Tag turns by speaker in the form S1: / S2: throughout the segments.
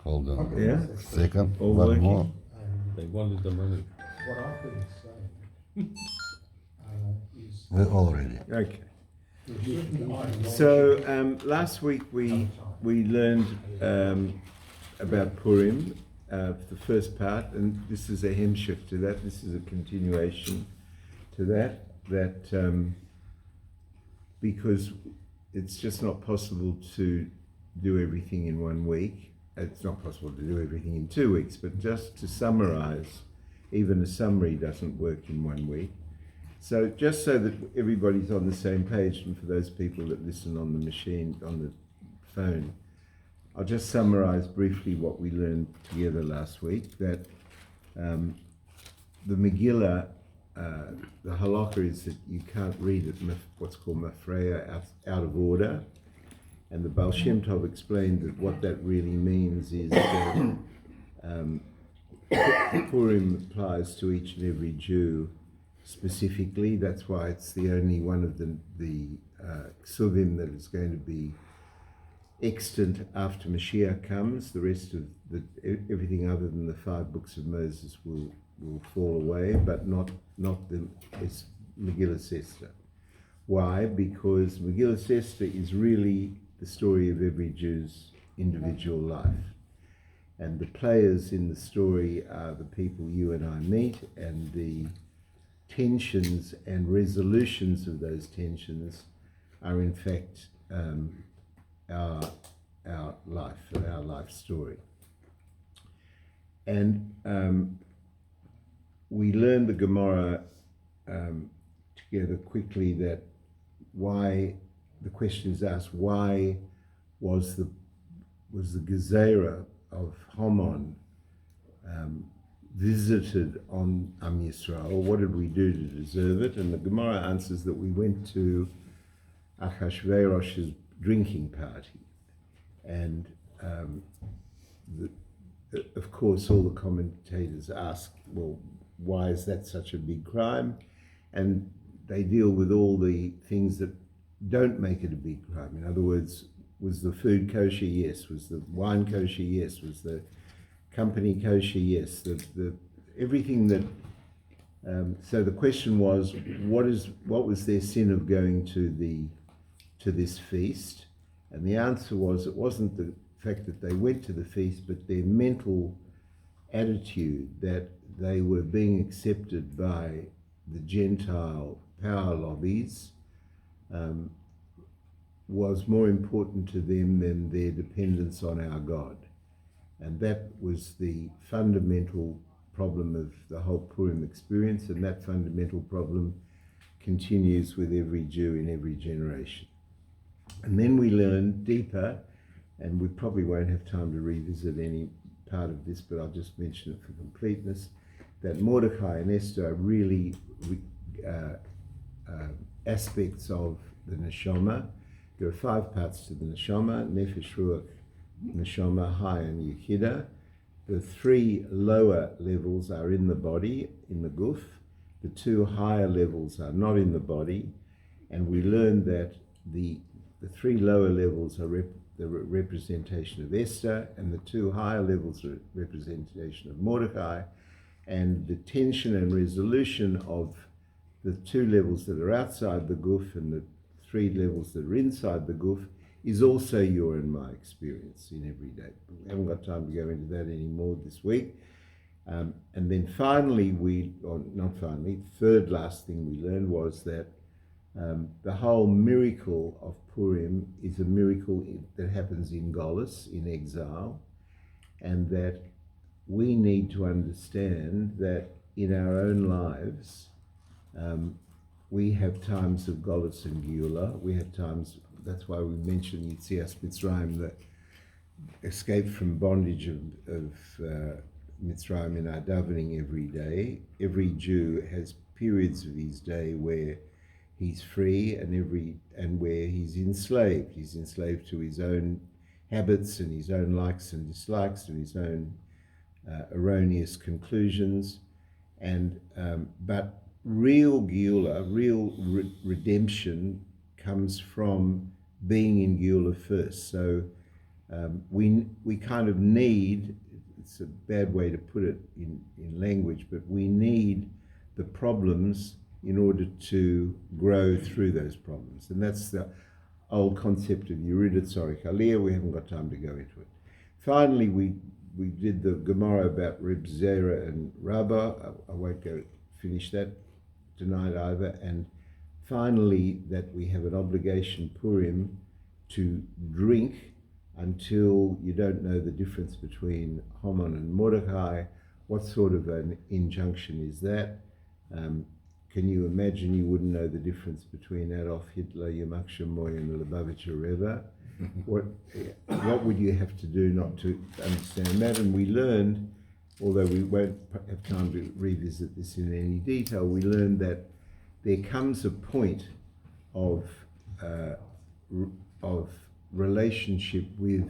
S1: Hold on
S2: Yeah?
S1: a second.
S2: All
S1: One
S2: working?
S1: more.
S3: They wanted the money.
S4: What I've been saying is
S1: We're all ready.
S2: Okay.
S4: there's certain ideology.
S2: So last week we learned about Purim, the first part, and this is a hemshif to that. This is a continuation to that. Because it's just not possible to do everything in 1 week. It's not possible to do everything in 2 weeks, but just to summarize, even a summary doesn't work in 1 week. So just so that everybody's on the same page, and for those people that listen on the machine, on the phone, I'll just summarize briefly what we learned together last week, that the Megillah, the halakha is that you can't read it what's called mafreya, out of order. And the Baal Shem Tov explained that what that really means is that Purim applies to each and every Jew specifically. That's why it's the only one of the ksuvim that is going to be extant after Mashiach comes. The rest of everything other than the 5 books of Moses will fall away, but not the Megillah Sester. Why? Because Megillah Sester is really the story of every Jew's individual life. And the players in the story are the people you and I meet, and the tensions and resolutions of those tensions are in fact our life, our life story. And we learned the Gemara together quickly that why the question is asked, why was the Gezerah of Haman visited on Am Yisrael? What did we do to deserve it? And the Gemara answers that we went to Achashverosh's drinking party. And of course, all the commentators ask, well, why is that such a big crime? And they deal with all the things that don't make it a big crime. In other words, was the food kosher? Yes. Was the wine kosher? Yes. Was the company kosher? Yes. The everything that. So the question was, what was their sin of going to this feast? And the answer was, it wasn't the fact that they went to the feast, but their mental attitude that they were being accepted by the Gentile power lobbies was more important to them than their dependence on our God. And that was the fundamental problem of the whole Purim experience, and that fundamental problem continues with every Jew in every generation. And then we learned deeper, and we probably won't have time to revisit any part of this, but I'll just mention it for completeness, that Mordecai and Esther are really aspects of the neshama. There are 5 parts to the neshama: nefesh, ruach, neshama, hai, and yechida. The 3 lower levels are in the body, in the guf. The 2 higher levels are not in the body. And we learned that the 3 lower levels are the representation of Esther, and the 2 higher levels are representation of Mordecai. And the tension and resolution of the 2 levels that are outside the guf and the 3 levels that are inside the guf is also your and my experience in every day. But we haven't got time to go into that anymore this week. And then finally, third last thing we learned was that the whole miracle of Purim is a miracle that happens in Golus, in exile, and that we need to understand that in our own lives, we have times of Golus and Geula. We have times, that's why we mentioned Yitzias Mitzrayim, the escape from bondage of Mitzrayim in our davening every day. Every Jew has periods of his day where he's free and where he's enslaved. He's enslaved to his own habits and his own likes and dislikes and his own erroneous conclusions. But real Geula, real redemption comes from being in Geula first. So we kind of need, it's a bad way to put it in language, but we need the problems in order to grow through those problems. And that's the old concept of Yuridit Sorich Aliyah. We haven't got time to go into it. Finally, we did the Gemara about Reb Zera and Rabbah. I won't go finish that tonight either. And finally, that we have an obligation, Purim, to drink until you don't know the difference between Haman and Mordecai. What sort of an injunction is that? Can you imagine you wouldn't know the difference between Adolf Hitler, Yitzhak Shemoy, and Lubavitcher Rebbe? What would you have to do not to understand that? And we learned, although we won't have time to revisit this in any detail, we learned that there comes a point of relationship with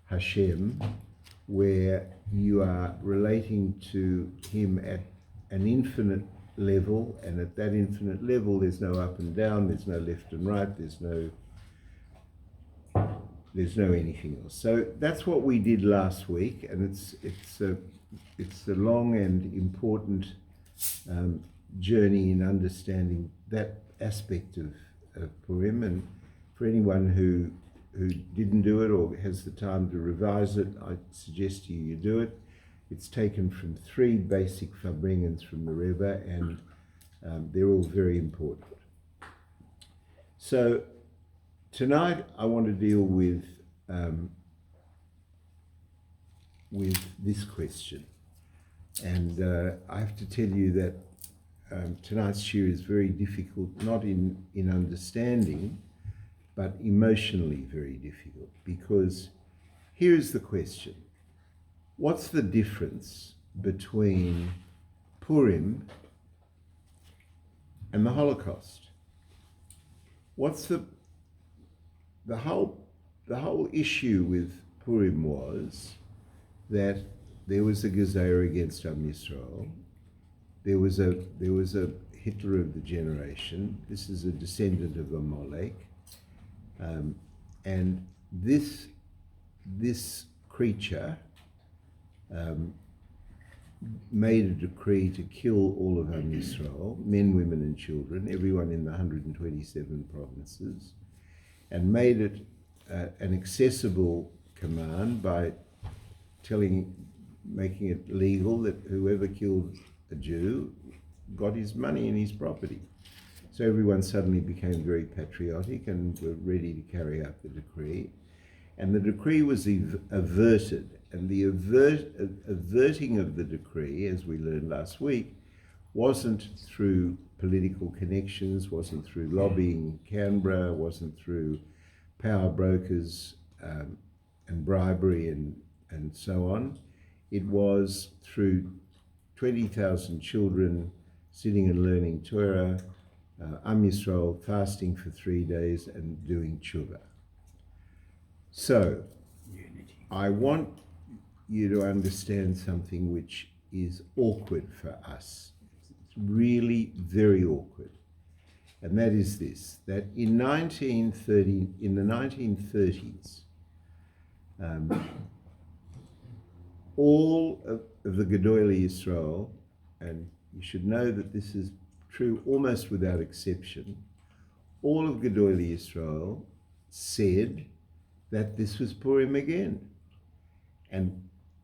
S2: Hashem where you are relating to him at an infinite level, and at that infinite level there's no up and down, there's no left and right, there's no anything else. So that's what we did last week, and it's a long and important journey in understanding that aspect of Purim. And for anyone who didn't do it or has the time to revise it, I suggest to you do it. It's taken from 3 basic Farbrengens from the Rebbe, and they're all very important. So tonight I want to deal with this question, and I have to tell you that tonight's shir is very difficult, not in understanding, but emotionally very difficult, because here is the question. What's the difference between Purim and the Holocaust? What's the whole issue with Purim was that there was a Gezeira against Am Yisrael. There was a Hitler of the generation. This is a descendant of Amalek, and this creature made a decree to kill all of Am Yisrael, men, women, and children, everyone in the 127 provinces, and made it an accessible command by making it legal that whoever killed a Jew got his money and his property. So everyone suddenly became very patriotic and were ready to carry out the decree. And the decree was averted. And the averting of the decree, as we learned last week, wasn't through political connections, wasn't through lobbying Canberra, wasn't through power brokers and bribery and so on. It was through 20,000 children sitting and learning Torah, Am Yisrael fasting for 3 days and doing tshuva. So, I want you to understand something which is awkward for us. It's really very awkward. And that is this, that in the 1930s, all of the Gedolei Yisrael, and you should know that this is true almost without exception, all of Gedolei Yisrael said that this was Purim again.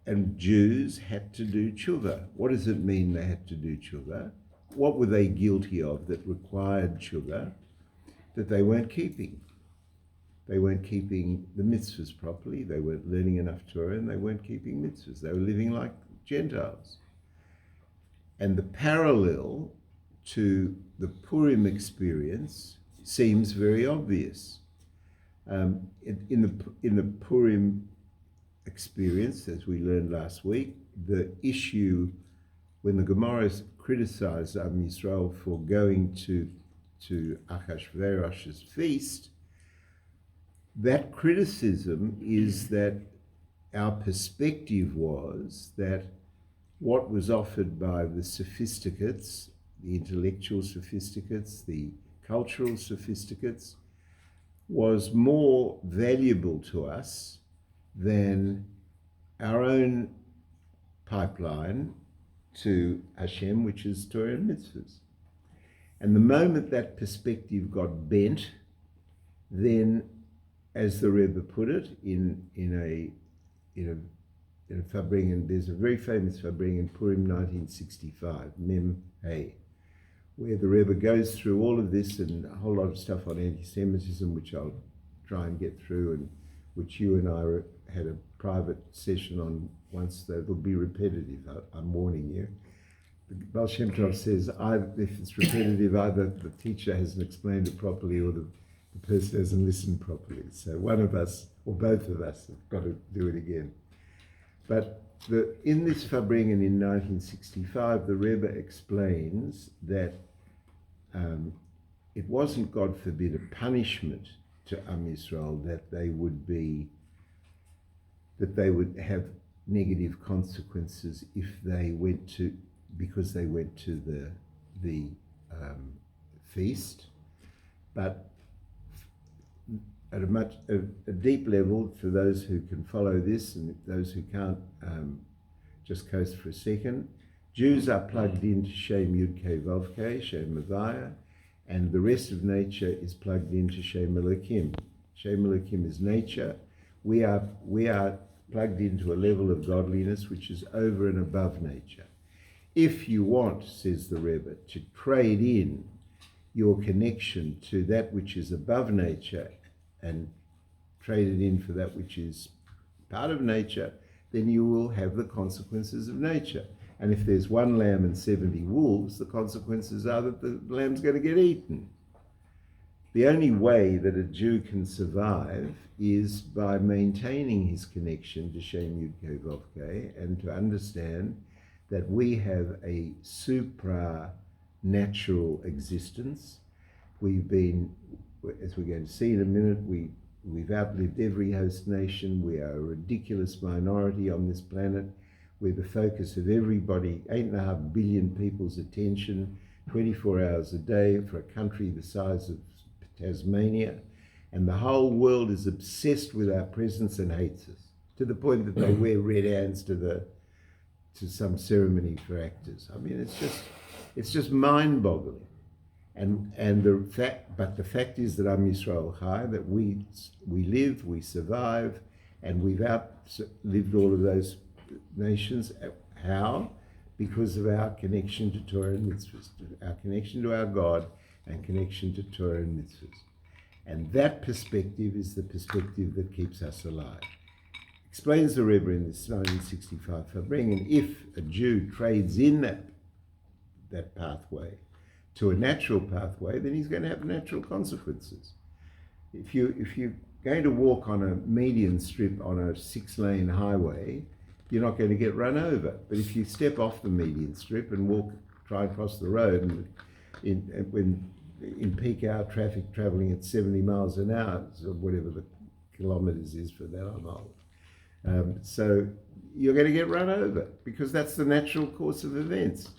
S2: And Jews had to do tshuva. What does it mean they had to do tshuva? What were they guilty of that required tshuva that they weren't keeping? They weren't keeping the mitzvahs properly, they weren't learning enough Torah, and they weren't keeping mitzvahs. They were living like Gentiles. And the parallel to the Purim experience seems very obvious. In the Purim experience, as we learned last week, the issue when the Gemara criticized Am Yisrael for going to Achashverosh's feast, that criticism is that our perspective was that what was offered by the sophisticates, the intellectual sophisticates, the cultural sophisticates, was more valuable to us than our own pipeline to Hashem, which is Torah and mitzvahs. And the moment that perspective got bent, then, as the Rebbe put it, in a Farbrengen, there's a very famous Farbrengen, PURIM 1965, Mem Hey, where the Rebbe goes through all of this and a whole lot of stuff on anti-Semitism, which I'll try and get through, and which you and I had a private session on once. That'll be repetitive, I'm warning you. The Baal Shem Tov says, if it's repetitive, either the teacher hasn't explained it properly or the person hasn't listened properly. So one of us, or both of us, have got to do it again. But in this Farbrengen in 1965, the Rebbe explains that it wasn't, God forbid, a punishment to Am Yisrael that they would have negative consequences because they went to the feast, but at a deep level, for those who can follow this and those who can't, just coast for a second. Jews are plugged into Shem Yud Kei Vav Kei, Shem Mavaya, and the rest of nature is plugged into Shem Elokim. Shem Elokim is nature. We are plugged into a level of godliness which is over and above nature. If you want, says the Rebbe, to trade in your connection to that which is above nature and trade it in for that which is part of nature, then you will have the consequences of nature. And if there's one lamb and 70 wolves, the consequences are that the lamb's going to get eaten. The only way that a Jew can survive is by maintaining his connection to Shem Yud Kei Vav Kei, and to understand that we have a supra-natural existence. We've been, as we're going to see in a minute, we've outlived every host nation. We are a ridiculous minority on this planet. We're the focus of everybody, 8.5 billion people's attention, 24 hours a day, for a country the size of Tasmania. And the whole world is obsessed with our presence and hates us, to the point that they wear red ants to some ceremony for actors. I mean, it's just mind-boggling. And the fact is that Am Yisrael Chai, that we live, we survive, and we've outlived all of those nations. How? Because of our connection to Torah and mitzvahs, our connection to our God, and connection to Torah and mitzvahs. And that perspective is the perspective that keeps us alive. Explains the Rebbe in this 1965 Farbrengen, if a Jew trades in that pathway to a natural pathway, then he's going to have natural consequences. If you're going to walk on a median strip on a 6-lane highway, you're not going to get run over. But if you step off the median strip and try and cross the road, and in peak hour traffic traveling at 70 miles an hour, so whatever the kilometers is for that, I'm old. So you're going to get run over, because that's the natural course of events.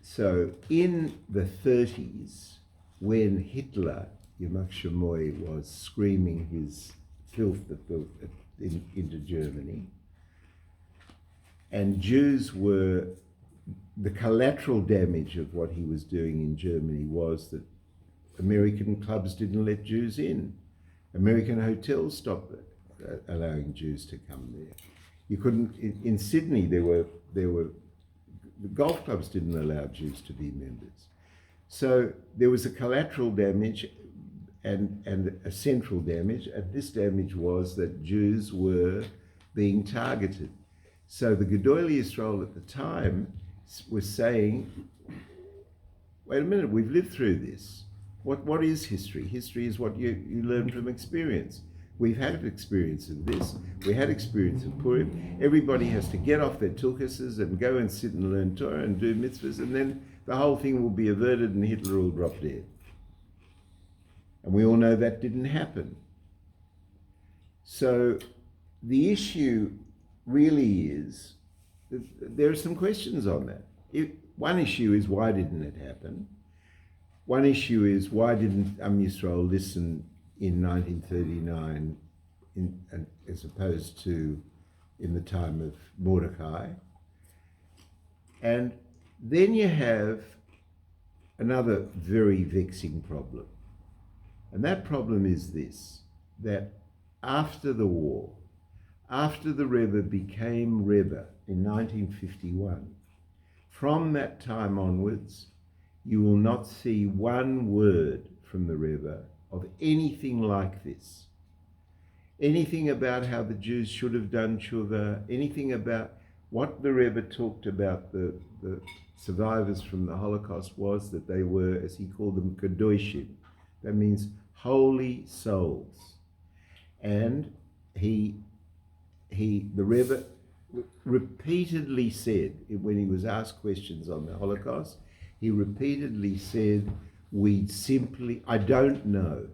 S2: So in the 30s, when Hitler, Yamach Shemoy, was screaming his filth into Germany, and Jews were, the collateral damage of what he was doing in Germany was that American clubs didn't let Jews in. American hotels stopped allowing Jews to come there. You couldn't, in Sydney, there were the golf clubs didn't allow Jews to be members. So there was a collateral damage and a central damage, and this damage was that Jews were being targeted. So the Gedolei Yisrael at the time was saying, wait a minute, we've lived through this. What is history? History is what you learn from experience. We've had experience of this. We had experience of Purim. Everybody has to get off their tulkuses and go and sit and learn Torah and do mitzvahs, and then the whole thing will be averted and Hitler will drop dead. And we all know that didn't happen. So the issue really is, there are some questions on that. One issue is, why didn't it happen? One issue is, why didn't Am Yisrael listen in 1939, as opposed to in the time of Mordecai. And then you have another very vexing problem. And that problem is this, that after the war, after the Rebbe became Rebbe in 1951, from that time onwards, you will not see one word from the Rebbe of anything like this. Anything about how the Jews should have done tshuva, anything about what the Rebbe talked about the survivors from the Holocaust was that they were, as he called them, kadoshim. That means holy souls. And the Rebbe repeatedly said, when he was asked questions on the Holocaust, he repeatedly said, I don't know.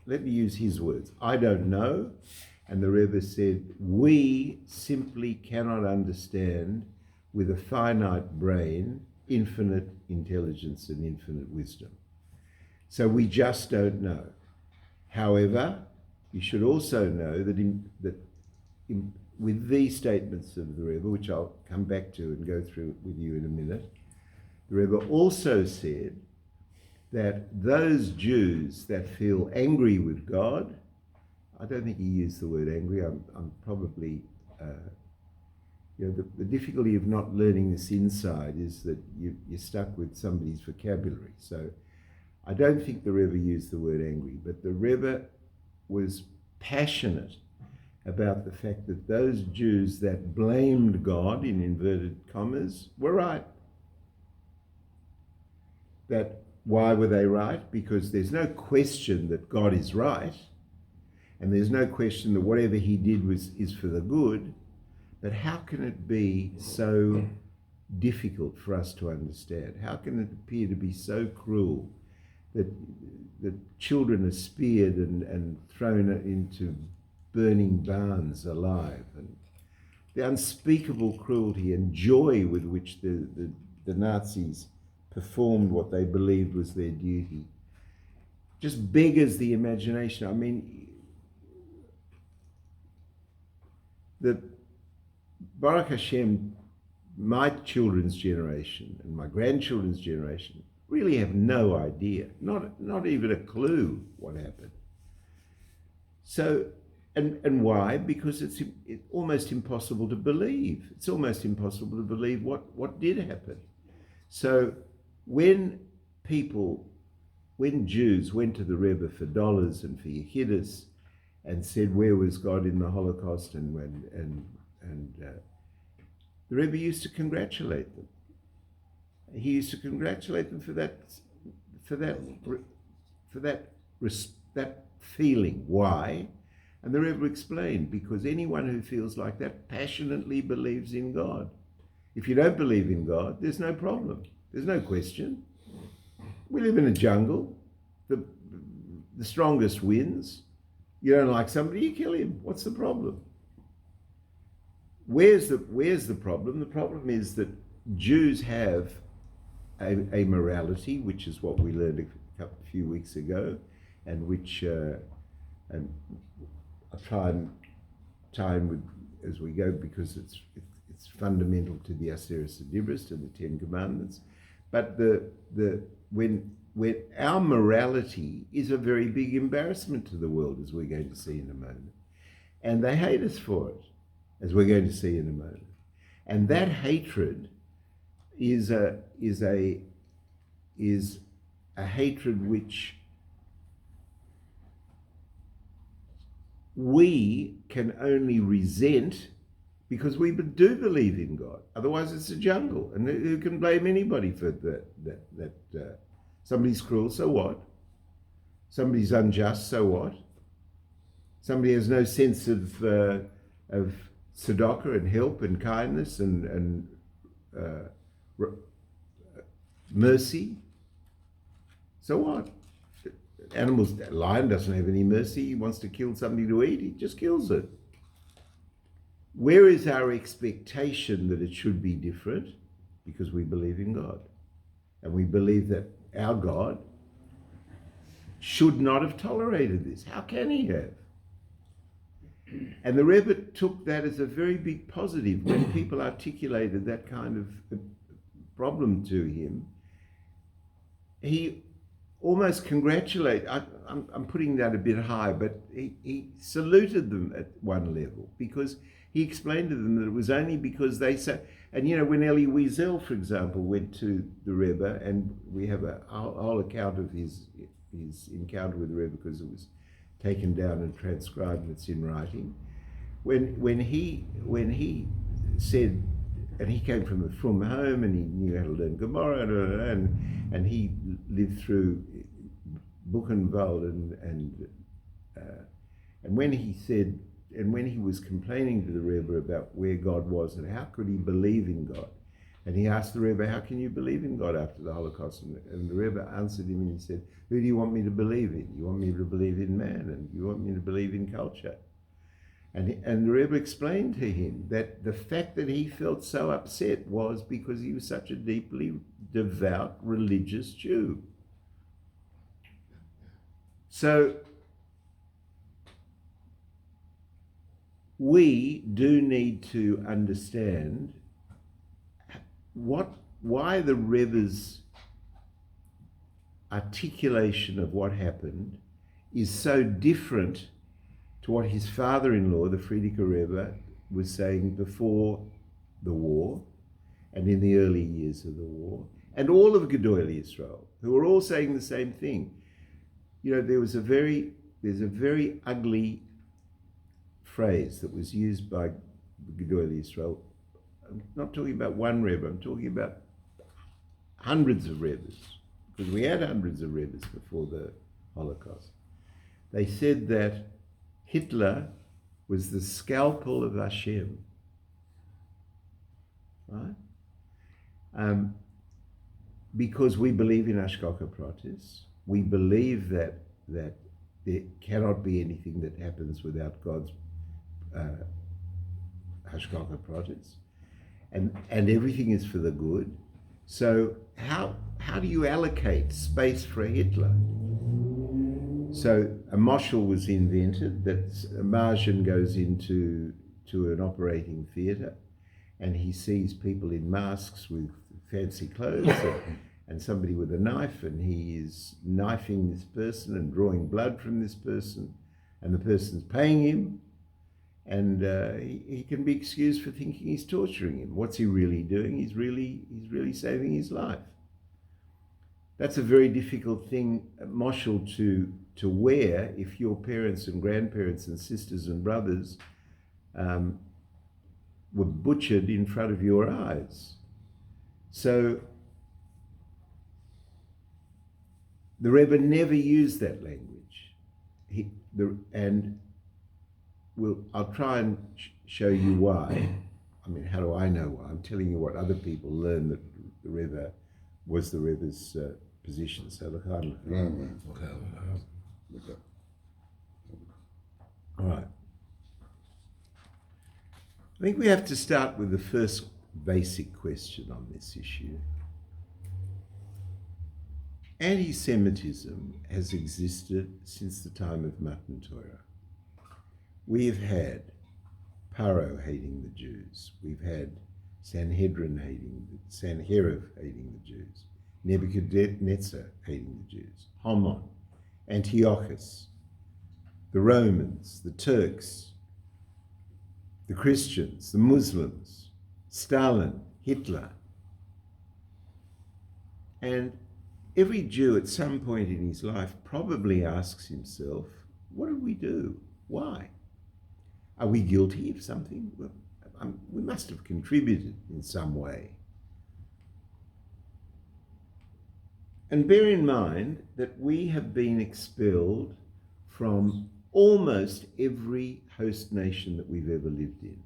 S2: Let me use his words. I don't know. And the Rebbe said, we simply cannot understand with a finite brain, infinite intelligence and infinite wisdom. So we just don't know. However, you should also know that with these statements of the Rebbe, which I'll come back to and go through with you in a minute, the Rebbe also said that those Jews that feel angry with God, I don't think he used the word angry, I'm probably, the difficulty of not learning this inside is that you're stuck with somebody's vocabulary. So I don't think the Rebbe used the word angry, but the Rebbe was passionate about the fact that those Jews that blamed God, in inverted commas, were right. That why were they right? Because there's no question that God is right, and there's no question that whatever he did is for the good. But how can it be so difficult for us to understand? How can it appear to be so cruel that children are speared and thrown into burning barns alive, and the unspeakable cruelty and joy with which the Nazis performed what they believed was their duty just beggars the imagination. I mean, the Baruch Hashem, my children's generation and my grandchildren's generation really have no idea, not even a clue what happened. So, and why? Because it's almost impossible to believe. It's almost impossible to believe what did happen. So when Jews went to the Rebbe for dollars and for yechidus and said, where was God in the Holocaust, and the Rebbe used to congratulate them. He used to congratulate them for that feeling. Why? And the Rebbe explained, because anyone who feels like that passionately believes in God. If you don't believe in God, there's no problem. There's no question. We live in a jungle. The strongest wins. You don't like somebody, you kill him. What's the problem? Where's the problem? The problem is that Jews have a morality, which is what we learned a few weeks ago, and which and I'll try and time with as we go, because it's fundamental to the Aseret Dibros, to the Ten Commandments. But when our morality is a very big embarrassment to the world, as we're going to see in a moment, and they hate us for it, as we're going to see in a moment, and that hatred is a hatred which we can only resent because we do believe in God. Otherwise, it's a jungle, and who can blame anybody for that? Somebody's cruel, so what? Somebody's unjust, so what? Somebody has no sense of tzedakah and help and kindness and mercy, so what? A lion doesn't have any mercy. He wants to kill somebody to eat, he just kills it. Where is our expectation that it should be different? Because we believe in God. And we believe that our God should not have tolerated this. How can he have? And the Rebbe took that as a very big positive when people articulated that kind of problem to him. He almost congratulated, I'm putting that a bit high, but he saluted them at one level, because he explained to them that it was only because they said, and when Elie Wiesel, for example, went to the Rebbe, and we have a whole account of his encounter with the Rebbe because it was taken down and transcribed and it's in writing. When he said, and he came from a frum home and he knew how to learn Gemara and he lived through Buchenwald and when he said, and when he was complaining to the Rebbe about where God was and how could he believe in God, and he asked the Rebbe, how can you believe in God after the Holocaust? And the Rebbe answered him and he said, who do you want me to believe in? You want me to believe in man, and you want me to believe in culture? And the Rebbe explained to him that the fact that he felt so upset was because he was such a deeply devout religious Jew. So we do need to understand why the Rebbe's articulation of what happened is so different to what his father-in-law, the Frierdiker Rebbe, was saying before the war and in the early years of the war, and all of Gedolei Yisrael, who were all saying the same thing. There's a very ugly phrase that was used by Gedolei Yisrael. I'm not talking about one Rebbe, I'm talking about hundreds of Rebbes, because we had hundreds of Rebbes before the Holocaust. They said that Hitler was the scalpel of Hashem, right? Because we believe in Hashgacha Pratis, we believe that there cannot be anything that happens without God's Hashgacha Pratis, and everything is for the good. So how do you allocate space for a Hitler? So a moshel was invented that a Marjan goes into an operating theatre and he sees people in masks with fancy clothes and somebody with a knife, and he is knifing this person and drawing blood from this person, and the person's paying him, and he can be excused for thinking he's torturing him. What's he really doing? He's really saving his life. That's a very difficult thing, moshel, to wear if your parents and grandparents and sisters and brothers were butchered in front of your eyes. So the Rebbe never used that language. I'll try and show you why. I mean, how do I know why? I'm telling you what other people learned that the Rebbe was the Rebbe's position. So look hard. All right. I think we have to start with the first basic question on this issue. Anti-Semitism has existed since the time of Matan Torah. We have had Paro hating the Jews. We've had Sanhedrin Sanherib hating the Jews. Nebuchadnezzar hating the Jews. Haman, Antiochus, the Romans, the Turks, the Christians, the Muslims, Stalin, Hitler. And every Jew at some point in his life probably asks himself, what did we do? Why? Are we guilty of something? Well, we must have contributed in some way. And bear in mind that we have been expelled from almost every host nation that we've ever lived in.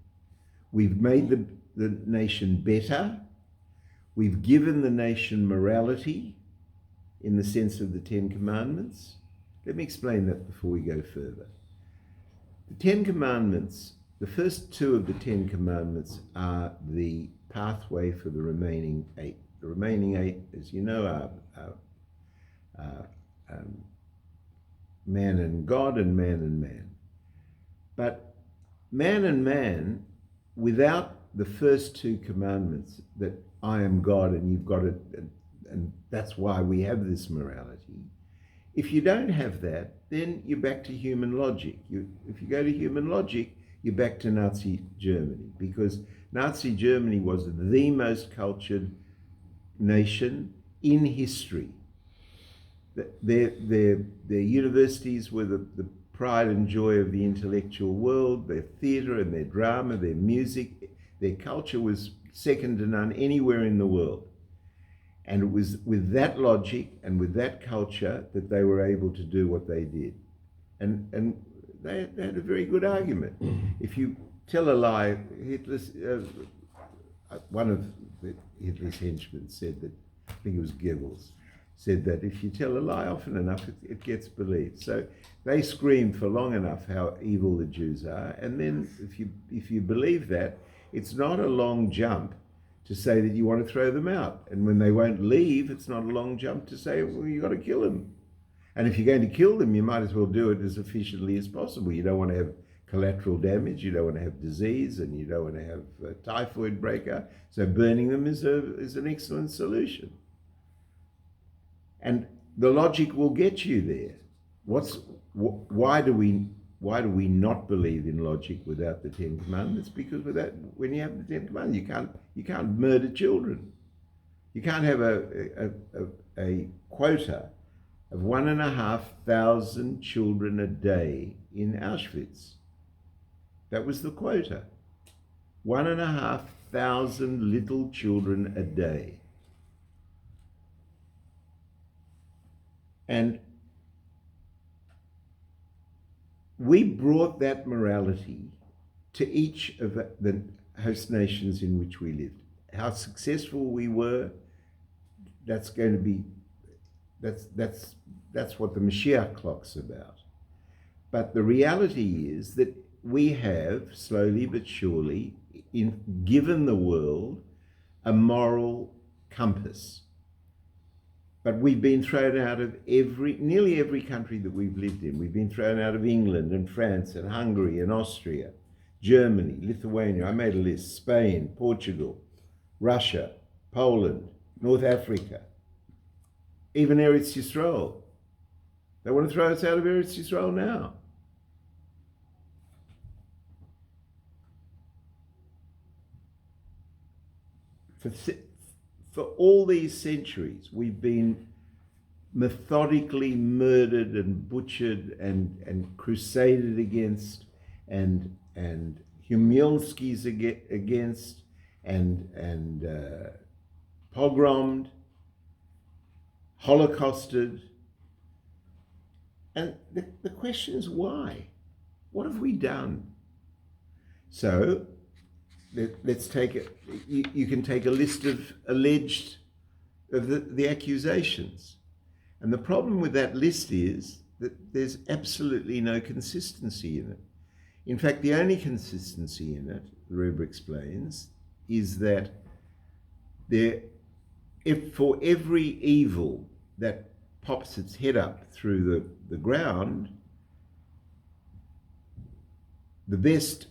S2: We've made the nation better. We've given the nation morality in the sense of the Ten Commandments. Let me explain that before we go further. The Ten Commandments, the first two of the Ten Commandments are the pathway for the remaining 8. The remaining 8, as you know, are man and God and man and man. But man and man, without the first two commandments, that I am God and you've got it, and that's why we have this morality. If you don't have that, then you're back to human logic. If you go to human logic, you're back to Nazi Germany, because Nazi Germany was the most cultured nation in history. Their universities were the pride and joy of the intellectual world. Their theatre and their drama, their music, their culture was second to none anywhere in the world. And it was with that logic and with that culture that they were able to do what they did. And they had a very good argument. If you tell a lie, one of Hitler's henchmen said that, I think it was Goebbels, said that if you tell a lie often enough, it gets believed. So they scream for long enough how evil the Jews are, and then if you believe that, it's not a long jump to say that you want to throw them out. And when they won't leave, it's not a long jump to say, well, you've got to kill them. And if you're going to kill them, you might as well do it as efficiently as possible. You don't want to have collateral damage, you don't want to have disease, and you don't want to have a typhoid breakout. So burning them is an excellent solution. And the logic will get you there. Why do we not believe in logic without the Ten Commandments? Because when you have the Ten Commandments, you can't murder children. You can't have a quota of 1,500 children a day in Auschwitz. That was the quota. 1,500 little children a day. And we brought that morality to each of the host nations in which we lived. How successful we were, that's what the Mashiach clock's about. But the reality is that we have, slowly but surely, given the world a moral compass. But we've been thrown out of nearly every country that we've lived in. We've been thrown out of England and France and Hungary and Austria, Germany, Lithuania, I made a list, Spain, Portugal, Russia, Poland, North Africa, even Eretz Yisrael. They want to throw us out of Eretz Yisrael now. For all these centuries, we've been methodically murdered and butchered and crusaded against and Humilskis against and pogromed, holocausted. And the question is why? What have we done? So let's take it. You can take a list of the accusations. And the problem with that list is that there's absolutely no consistency in it. In fact, the only consistency in it, the Rebbe explains, is that for every evil that pops its head up through the ground, the best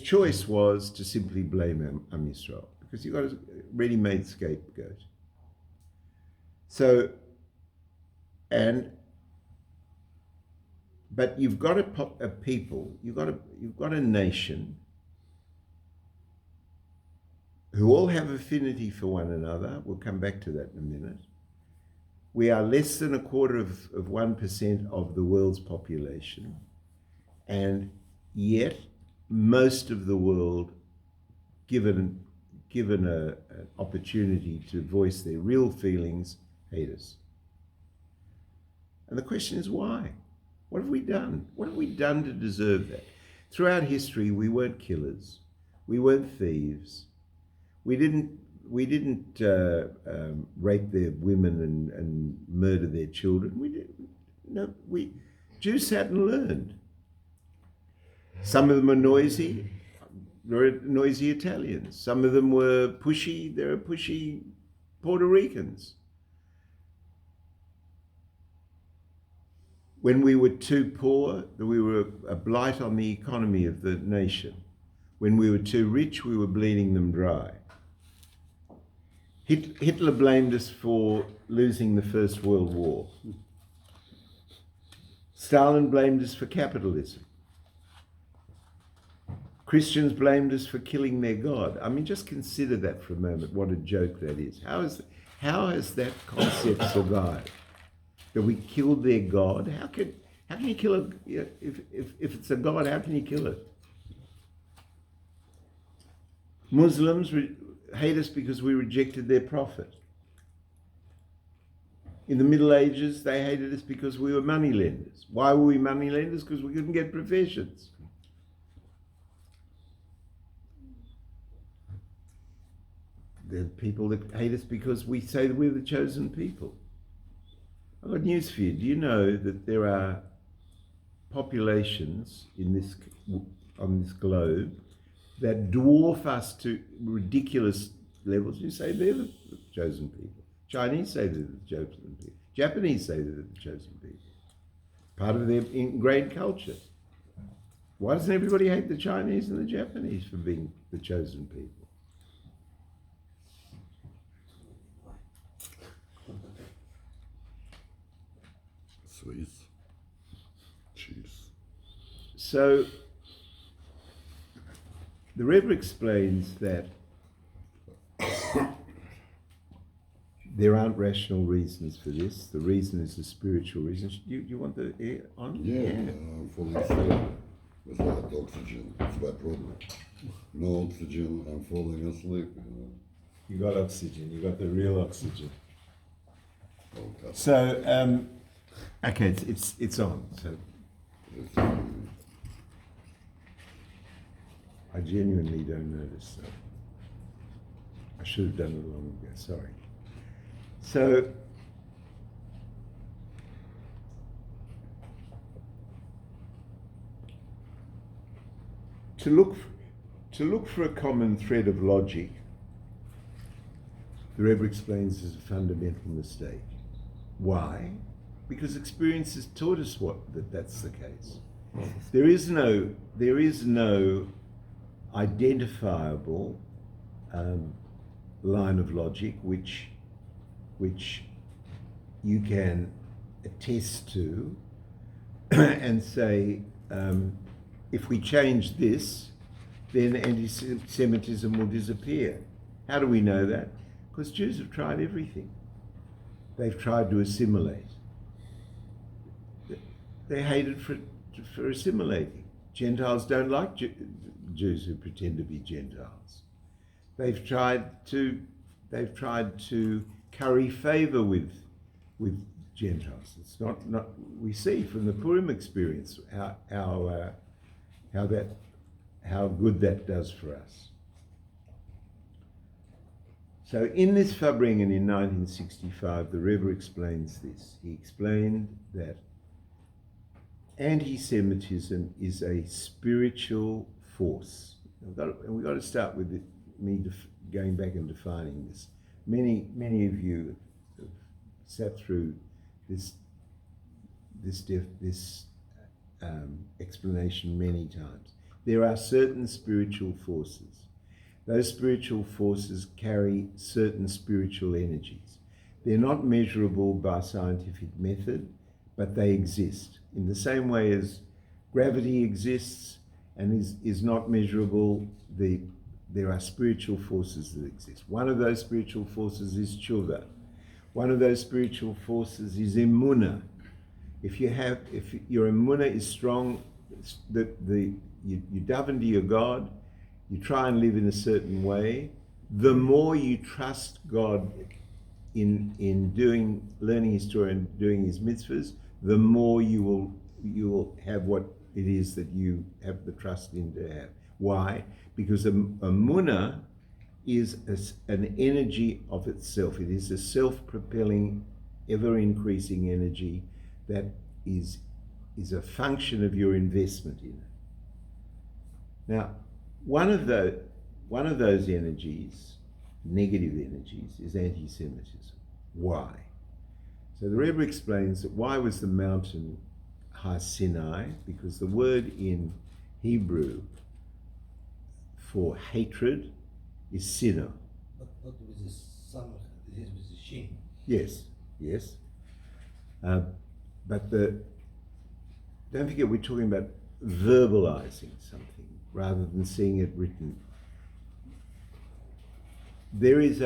S2: choice was to simply blame Am Yisrael, because you've got a ready-made scapegoat. So, but you've got a people, you've got a nation who all have affinity for one another. We'll come back to that in a minute. We are less than 1% of the world's population, and yet most of the world, given an opportunity to voice their real feelings, hate us. And the question is why? What have we done? What have we done to deserve that? Throughout history, we weren't killers. We weren't thieves. We didn't rape their women and murder their children. Jews sat and learned. Some of them are noisy. There are noisy Italians. Some of them were pushy. There are pushy Puerto Ricans. when we were too poor, that we were a blight on the economy of the nation. When we were too rich, we were bleeding them dry. Hitler blamed us for losing the First World War. Stalin blamed us for capitalism. Christians blamed us for killing their God. I mean, just consider that for a moment, what a joke that is. How has that concept survived? That we killed their God? How can you kill a, if it's a God, how can you kill it? Muslims hate us because we rejected their prophet. In the Middle Ages, they hated us because we were moneylenders. Why were we moneylenders? Because we couldn't get professions. There are people that hate us because we say that we're the chosen people. I've got news for you. Do you know that there are populations on this globe that dwarf us to ridiculous levels? You say they're the chosen people. Chinese say they're the chosen people. Japanese say they're the chosen people. Part of their ingrained culture. Why doesn't everybody hate the Chinese and the Japanese for being the chosen people?
S1: Sweets, cheese.
S2: So the Rebbe explains that there aren't rational reasons for this. The reason is a spiritual reason. You want the air on?
S1: Yeah, I'm falling asleep without oxygen. That's my problem. No oxygen, I'm falling asleep.
S2: You got oxygen. You got the real oxygen.
S1: Okay.
S2: So, okay, it's on. So I genuinely don't notice. So I should have done it long ago. Sorry. So to look for a common thread of logic, the Rebbe explains, is a fundamental mistake. Why? Because experience has taught us that's the case. There is no identifiable line of logic which you can attest to and say, if we change this, then anti-Semitism will disappear. How do we know that? Because Jews have tried everything. They've tried to assimilate. They're hated for assimilating. Gentiles don't like Jews who pretend to be Gentiles. They've tried to curry favor with Gentiles. It's not. We see from the PURIM experience how good that does for us. So in this Farbrengen in 1965, the Rebbe explains this. He explained that anti-Semitism is a spiritual force. We've got to start with me going back and defining this. Many of you have sat through this explanation many times. There are certain spiritual forces. Those spiritual forces carry certain spiritual energies. They're not measurable by scientific method, but they exist. In the same way as gravity exists and is not measurable, there are spiritual forces that exist. One of those spiritual forces is tshuva. One of those spiritual forces is emunah. If your emunah is strong, you daven to your God, you try and live in a certain way, the more you trust God in learning His Torah and doing His mitzvahs, the more you will have what it is that you have the trust in to have. Why? Because a munah is an energy of itself. It is a self-propelling, ever-increasing energy that is a function of your investment in it. Now, one of those energies, negative energies, is anti-Semitism. Why? So the Rebbe explains that why was the mountain Har Sinai, because the word in Hebrew for hatred is sinah.
S5: Not with the samach, it is with the shin.
S2: Yes, yes. But don't forget, we're talking about verbalizing something rather than seeing it written. There is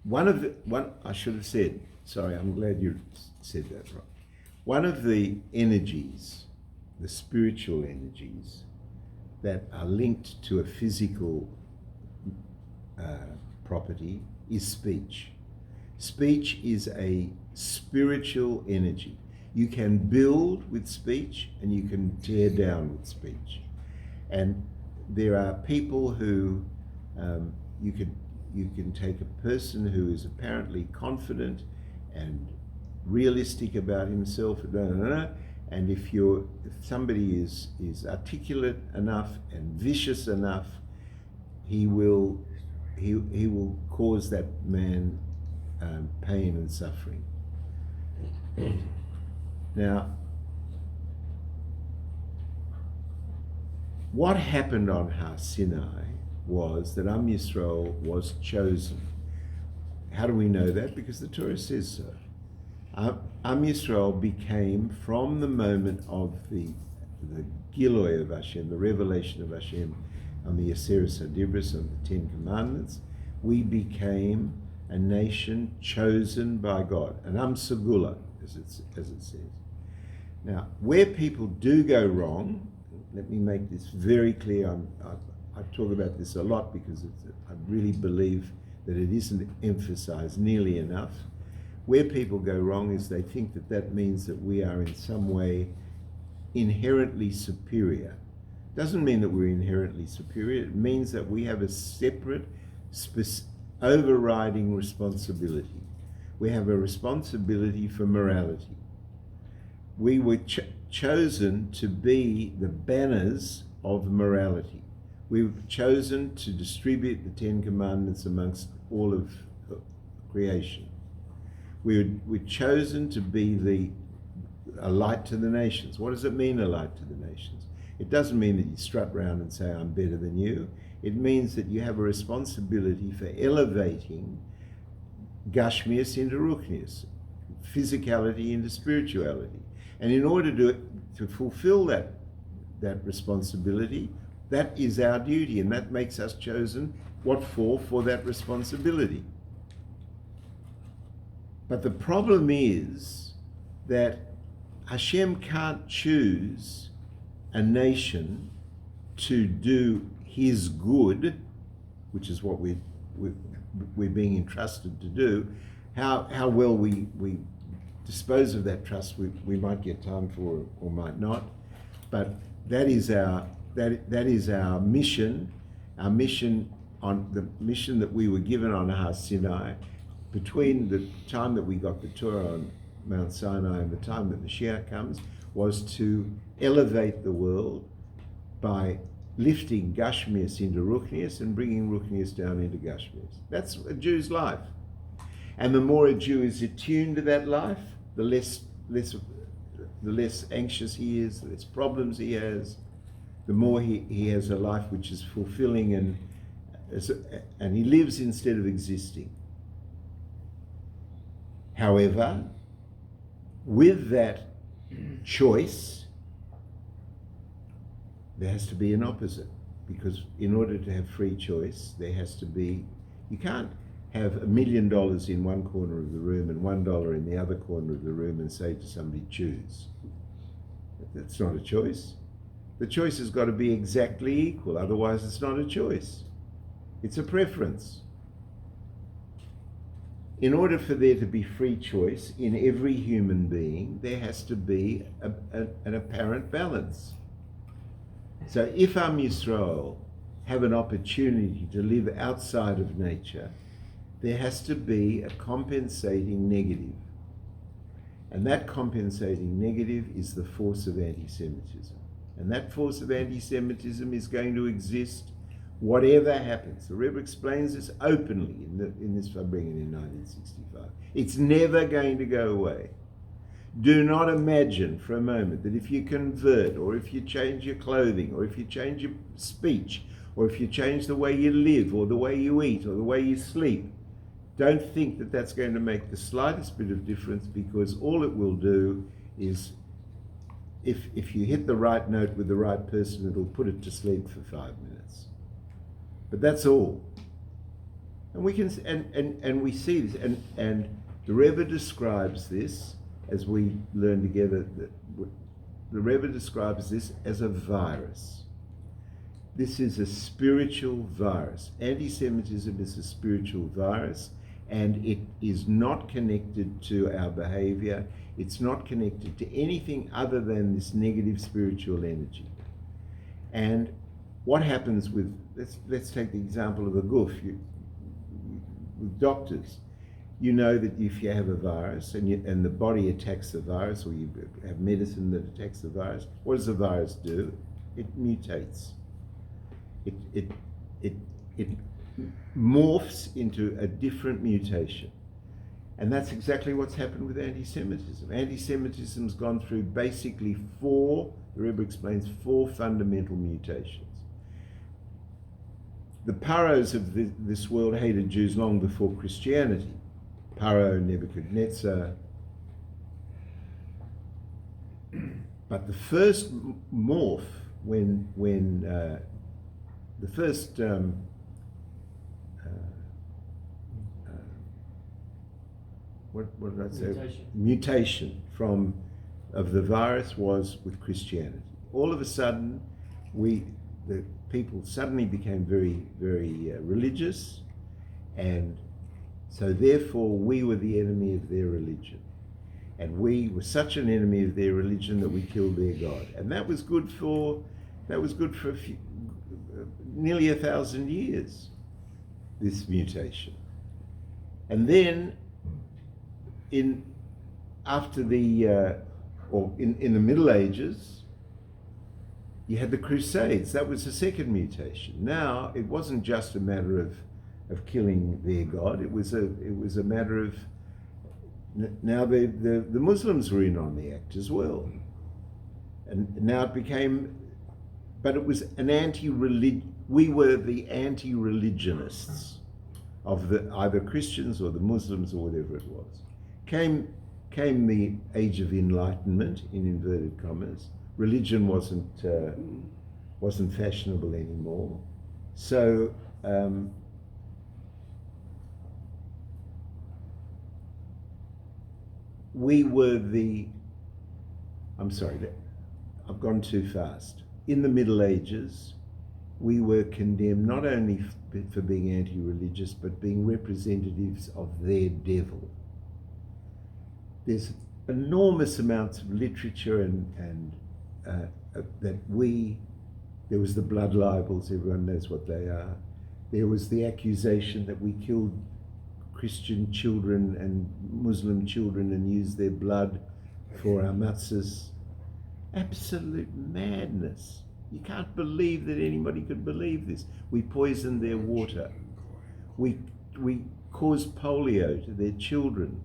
S2: one I should have said, sorry, I'm glad you said that right. One of the energies, the spiritual energies that are linked to a physical property is speech. Speech is a spiritual energy. You can build with speech and you can tear down with speech. And there are people who you can take a person who is apparently confident and realistic about himself, and if somebody is articulate enough and vicious enough, he will cause that man pain and suffering. Now, what happened on Har Sinai was that Am Yisrael was chosen. How do we know that? Because the Torah says so. Am Yisrael became, from the moment of the Giloi of Hashem, the revelation of Hashem on the Aseret HaDibros, on the Ten Commandments, we became a nation chosen by God, an Am Segula, as it says. Now, where people do go wrong, let me make this very clear. I talk about this a lot because I really believe that it isn't emphasized nearly enough. Where people go wrong is they think that means that we are in some way inherently superior. Doesn't mean that we're inherently superior. It means that we have a separate, overriding responsibility. We have a responsibility for morality. We were chosen to be the banners of morality. We were chosen to distribute the Ten Commandments amongst all of creation. We're chosen to be a light to the nations. What does it mean, a light to the nations? It doesn't mean that you strut around and say, I'm better than you. It means that you have a responsibility for elevating Gashmias into Ruchnias, physicality into spirituality. And in order to fulfill that responsibility, that is our duty, and that makes us chosen. What for? For that responsibility. But the problem is that Hashem can't choose a nation to do His good, which is what we're being entrusted to do. How well we dispose of that trust, we might get time for or might not. But that is our mission. Our mission, on the mission that we were given on Har Sinai, between the time that we got the Torah on Mount Sinai and the time that Mashiach comes, was to elevate the world by lifting Gashmias into Ruchnias and bringing Ruchnias down into Gashmias. That's a Jew's life. And the more a Jew is attuned to that life, the less anxious he is, the less problems he has, the more he has a life which is fulfilling and he lives instead of existing. However, with that choice, there has to be an opposite, because in order to have free choice, there has to be, you can't have $1 million in one corner of the room and $1 in the other corner of the room and say to somebody, choose. That's not a choice. The choice has got to be exactly equal, otherwise it's not a choice. It's a preference. In order for there to be free choice in every human being, there has to be an apparent balance. So if Am Yisrael have an opportunity to live outside of nature, there has to be a compensating negative. And that compensating negative is the force of anti-Semitism. And that force of anti-Semitism is going to exist whatever happens. The Rebbe explains this openly in this Farbrengen in 1965. It's never going to go away. Do not imagine for a moment that if you convert, or if you change your clothing, or if you change your speech, or if you change the way you live, or the way you eat, or the way you sleep, don't think that that's going to make the slightest bit of difference, because all it will do is, if you hit the right note with the right person, it'll put it to sleep for 5 minutes. But that's all. And we can, and we see this, and the Rebbe describes this, as we learn together, the Rebbe describes this as a virus. This is a spiritual virus. Anti-Semitism is a spiritual virus, and it is not connected to our behavior. It's not connected to anything other than this negative spiritual energy. And what happens with, let's take the example of a goof. With doctors, you know that if you have a virus and the body attacks the virus, or you have medicine that attacks the virus, what does the virus do? It mutates. It morphs into a different mutation. And that's exactly what's happened with anti-Semitism. Anti-Semitism's gone through basically the Rebbe explains, 4 fundamental mutations. The Paros of this world hated Jews long before Christianity. Paro, Nebuchadnezzar. But the first morph, when the first what did I say? Mutation of the virus was with Christianity. All of a sudden, the people suddenly became very, very religious, and so therefore we were the enemy of their religion. And we were such an enemy of their religion that we killed their God. And that was good for nearly 1,000 years, this mutation. And then in the Middle Ages, you had the Crusades. That was the second mutation. Now it wasn't just a matter of killing their God. It was a matter of, now the Muslims were in on the act as well, and now it became, but it was an anti-religion. We were the anti-religionists of either Christians or the Muslims or whatever it was. Came the Age of Enlightenment, in inverted commas. Religion wasn't fashionable anymore. So we were I've gone too fast. In the Middle Ages, we were condemned not only for being anti-religious, but being representatives of their devil. There's enormous amounts of literature and there was the blood libels, everyone knows what they are. There was the accusation that we killed Christian children and Muslim children and used their blood for our matzahs. Absolute madness. You can't believe that anybody could believe this. We poisoned their water. We caused polio to their children.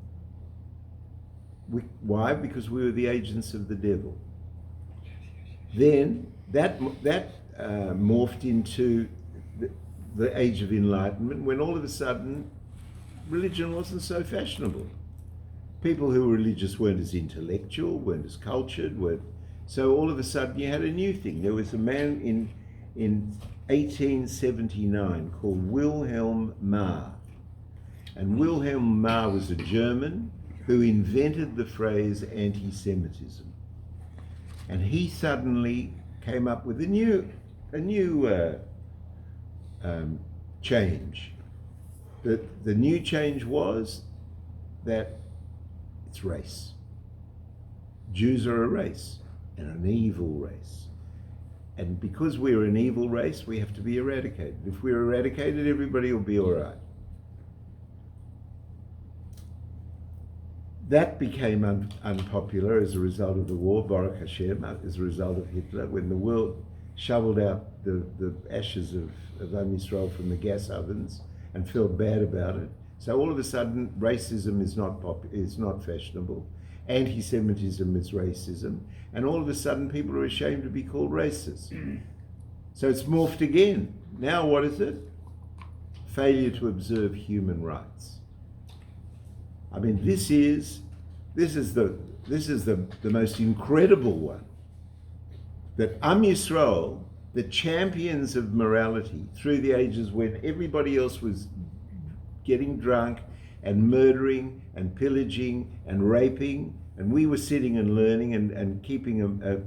S2: Why? Because we were the agents of the devil. Then that morphed into the Age of Enlightenment, when all of a sudden religion wasn't so fashionable. People who were religious weren't as intellectual, weren't as cultured, so all of a sudden you had a new thing. There was a man in 1879 called Wilhelm Marr. And Wilhelm Marr was a German who invented the phrase anti-Semitism. And he suddenly came up with a new change. The new change was that it's race. Jews are a race, and an evil race. And because we're an evil race, we have to be eradicated. If we're eradicated, everybody will be all right. That became unpopular as a result of the war, Baruch Hashem, as a result of Hitler, when the world shoveled out the ashes of Am Yisrael from the gas ovens and felt bad about it. So all of a sudden, racism is not fashionable. anti-Semitism is racism, and all of a sudden people are ashamed to be called racist. So it's morphed again. Now what is it? Failure to observe human rights. I mean, this is the most incredible one. That Am Yisrael, the champions of morality through the ages when everybody else was getting drunk and murdering and pillaging and raping, and we were sitting and learning and keeping a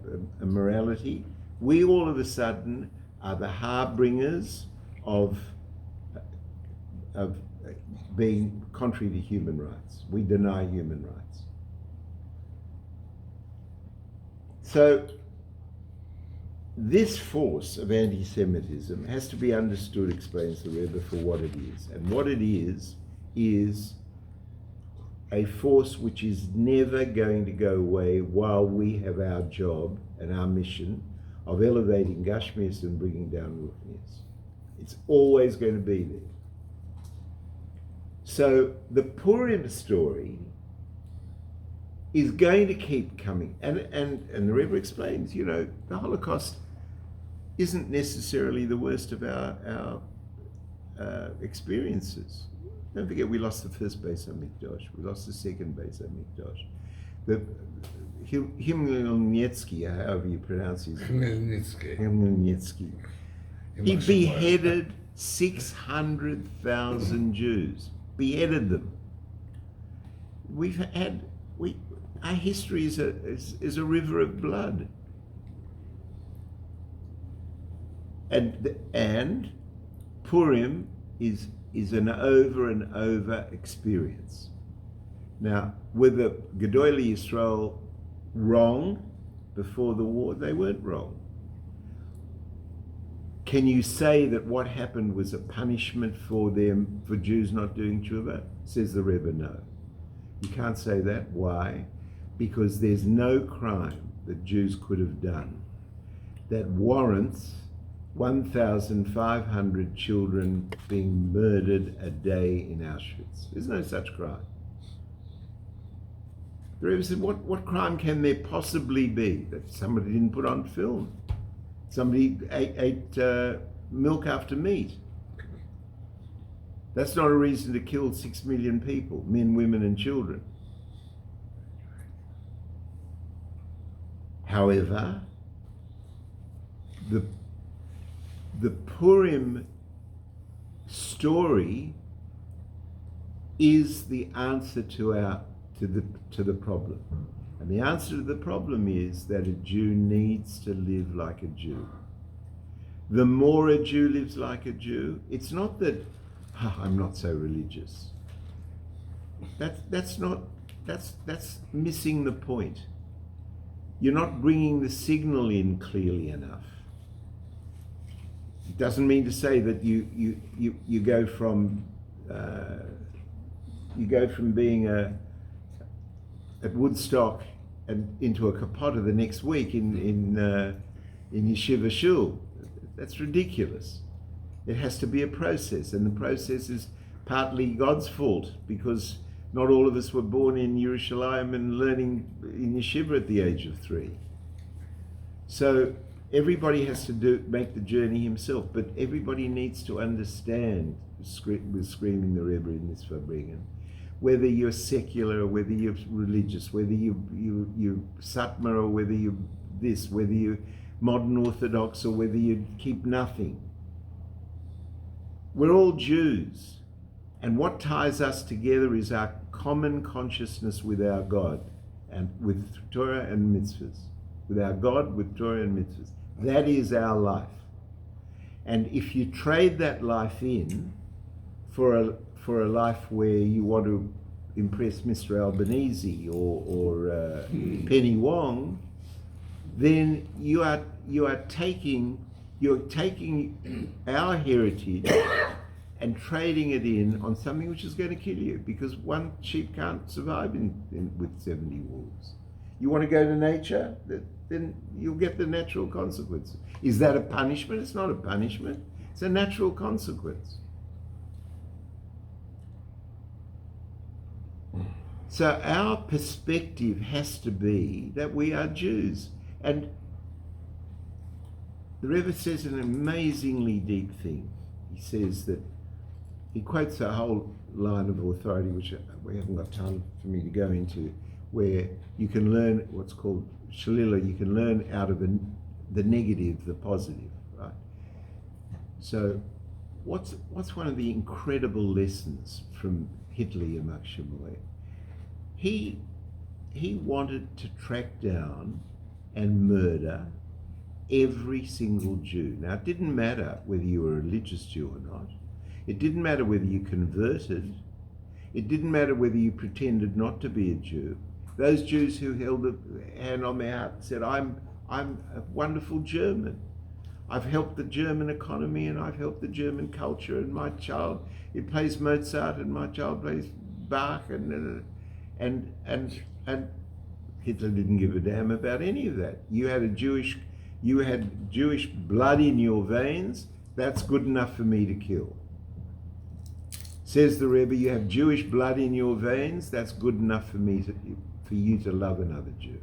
S2: morality, we all of a sudden are the harbingers of being contrary to human rights. We deny human rights. So this force of anti-Semitism has to be understood, explains the Rebbe, for what it is. And what it is a force which is never going to go away while we have our job and our mission of elevating Gashmias and bringing down Ruchnias. It's always going to be there. So the Purim story is going to keep coming. And the Rebbe explains, the Holocaust isn't necessarily the worst of our experiences. Don't forget, we lost the first Beis HaMikdash, we lost the second Beis HaMikdash. The Himmelnitzky, however you pronounce his name, Himmelnitzky, he beheaded 600,000 Jews, beheaded them. Our history is a river of blood. And Purim is an over and over experience. Now, were the Gedolei Yisrael wrong before the war? They weren't wrong. Can you say that what happened was a punishment for them, for Jews not doing tshuva? Says the Rebbe, no. You can't say that. Why? Because there's no crime that Jews could have done that warrants 1,500 children being murdered a day in Auschwitz. There's no such crime. The Rebbe said, what crime can there possibly be that somebody didn't put on film? Somebody ate milk after meat. That's not a reason to kill 6 million people, men, women, and children. However, the Purim story is the answer to the problem. And the answer to the problem is that a Jew needs to live like a Jew. The more a Jew lives like a Jew, it's not that I'm not so religious. That's missing the point. You're not bringing the signal in clearly enough. It doesn't mean to say that you go from being at Woodstock and into a kapota the next week in Yeshiva Shul. That's ridiculous. It has to be a process, and the process is partly God's fault because not all of us were born in Yerushalayim and learning in Yeshiva at the age of 3. So everybody has to make the journey himself, but everybody needs to understand, we're screaming the Rebbe in this Fabringen, whether you're secular, whether you're religious, whether you're Satmar, or whether you're this, whether you're modern Orthodox, or whether you keep nothing. We're all Jews, and what ties us together is our common consciousness with our God, and with Torah and mitzvahs. With our God, with Torah and mitzvahs. That is our life. And if you trade that life in for a life where you want to impress Mr. Albanese or Penny Wong, then you're taking our heritage and trading it in on something which is going to kill you, because one sheep can't survive with 70 wolves. You want to go to nature, then you'll get the natural consequence. Is that a punishment? It's not a punishment. It's a natural consequence. So our perspective has to be that we are Jews. And the Rebbe says an amazingly deep thing. He says that, he quotes a whole line of authority, which we haven't got time for me to go into, where you can learn what's called shalila, you can learn out of the negative, the positive, right? So what's one of the incredible lessons from Hitler Yamach Shemoueh? He wanted to track down and murder every single Jew. Now, it didn't matter whether you were a religious Jew or not. It didn't matter whether you converted. It didn't matter whether you pretended not to be a Jew. Those Jews who held a hand on their heart and said, I'm a wonderful German. I've helped the German economy and I've helped the German culture, and my child, it plays Mozart and my child plays Bach, and Hitler didn't give a damn about any of that. You had Jewish blood in your veins, that's good enough for me to kill. Says the Rebbe, you have Jewish blood in your veins, that's good enough for you to love another Jew.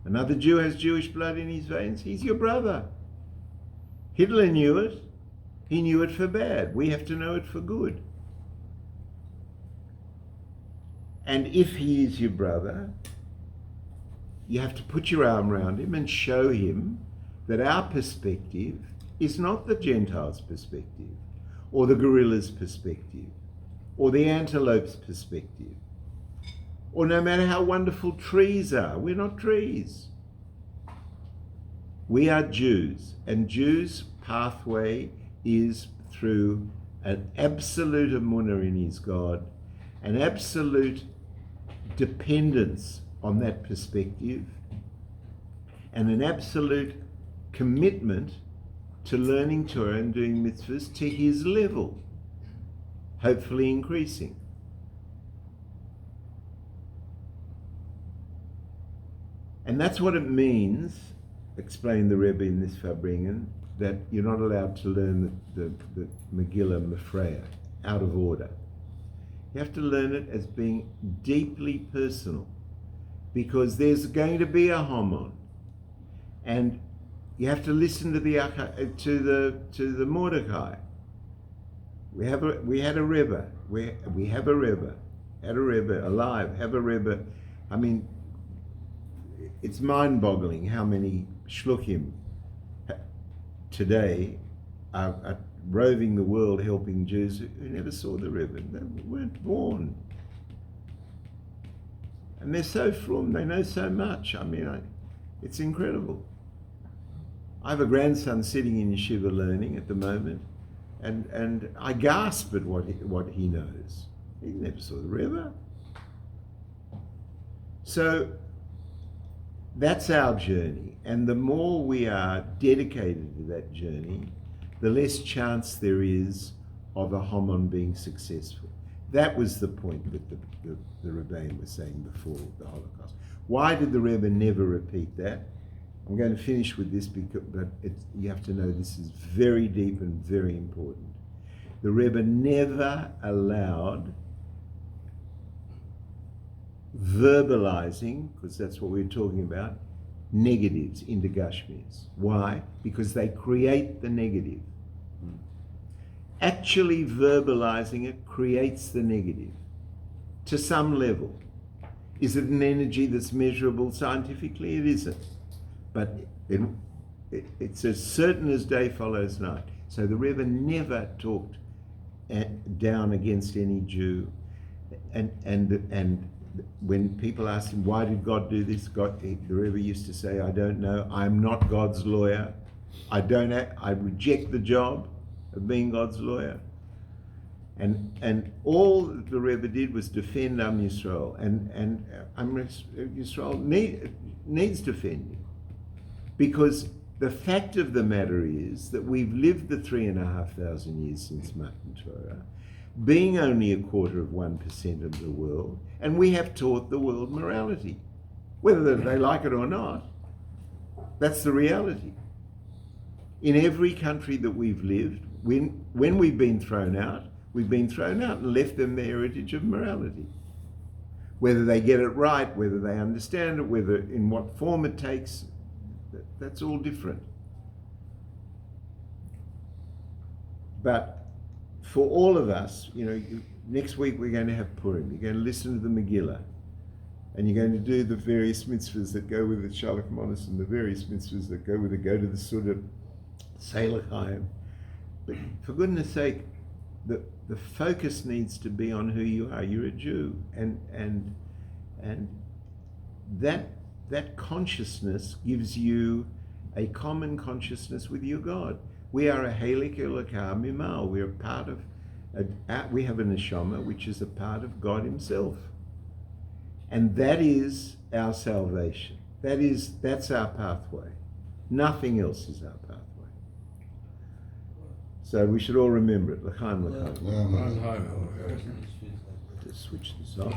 S2: Another Jew has Jewish blood in his veins, he's your brother. Hitler knew it. He knew it for bad. We have to know it for good. And if he is your brother, you have to put your arm around him and show him that our perspective is not the Gentiles' perspective, or the gorilla's perspective, or the antelope's perspective, or no matter how wonderful trees are, we're not trees. We are Jews, and Jews' pathway is through an absolute emunah in his God, an absolute dependence on that perspective, and an absolute commitment to learning Torah and doing mitzvahs to his level, hopefully increasing. And that's what it means, explained the Rebbe in this Farbrengen, that you're not allowed to learn the Megillah Mefreya out of order. You have to learn it as being deeply personal, because there's going to be a Haman, and you have to listen to the Mordecai. We have a Rebbe. We have a Rebbe. Had a Rebbe alive. Have a Rebbe. I mean, it's mind-boggling how many shluchim today are roving the world helping Jews who never saw the Rebbe. They weren't born. And they're so frum, they know so much. I mean, it's incredible. I have a grandson sitting in yeshiva learning at the moment, and I gasp at what he knows. He never saw the Rebbe. So that's our journey, and the more we are dedicated to that journey, the less chance there is of a Haman being successful. That was the point that the Rebbein was saying before the Holocaust. Why did the Rebbe never repeat that? I'm going to finish with this, but you have to know this is very deep and very important. The Rebbe never allowed verbalizing, because that's what we're talking about, negatives into Gashmis. Why? Because they create the negative. Actually verbalizing it creates the negative to some level. Is it an energy that's measurable scientifically? It isn't. But it's as certain as day follows night. So the Rebbe never talked down against any Jew. And when people ask him, why did God do this? The Rebbe used to say, I don't know. I'm not God's lawyer. I reject the job of being God's lawyer. And all the Rebbe did was defend Am Yisrael. And Am Yisrael needs defending. Because the fact of the matter is that we've lived the 3,500 years since Matan Torah, being only 1/4% of the world, and we have taught the world morality. Whether they like it or not, that's the reality. In every country that we've lived, when we've been thrown out and left them the heritage of morality. Whether they get it right, whether they understand it, whether in what form it takes, that's all different. But for all of us, next week we're going to have Purim. You're going to listen to the Megillah. And you're going to do the various mitzvahs that go with the Shalach Manos and the various mitzvahs that go with it. Go to the Suda, say L'chaim. But for goodness sake, the focus needs to be on who you are. You're a Jew. And that consciousness gives you a common consciousness with your God. We are a Helik Elokah Mimal. We are part of, we have a neshama, which is a part of God himself. And that is our salvation. That's our pathway. Nothing else is our pathway. So we should all remember it. L'chaim, l'chaim. Just switch this off.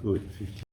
S2: Good. 15.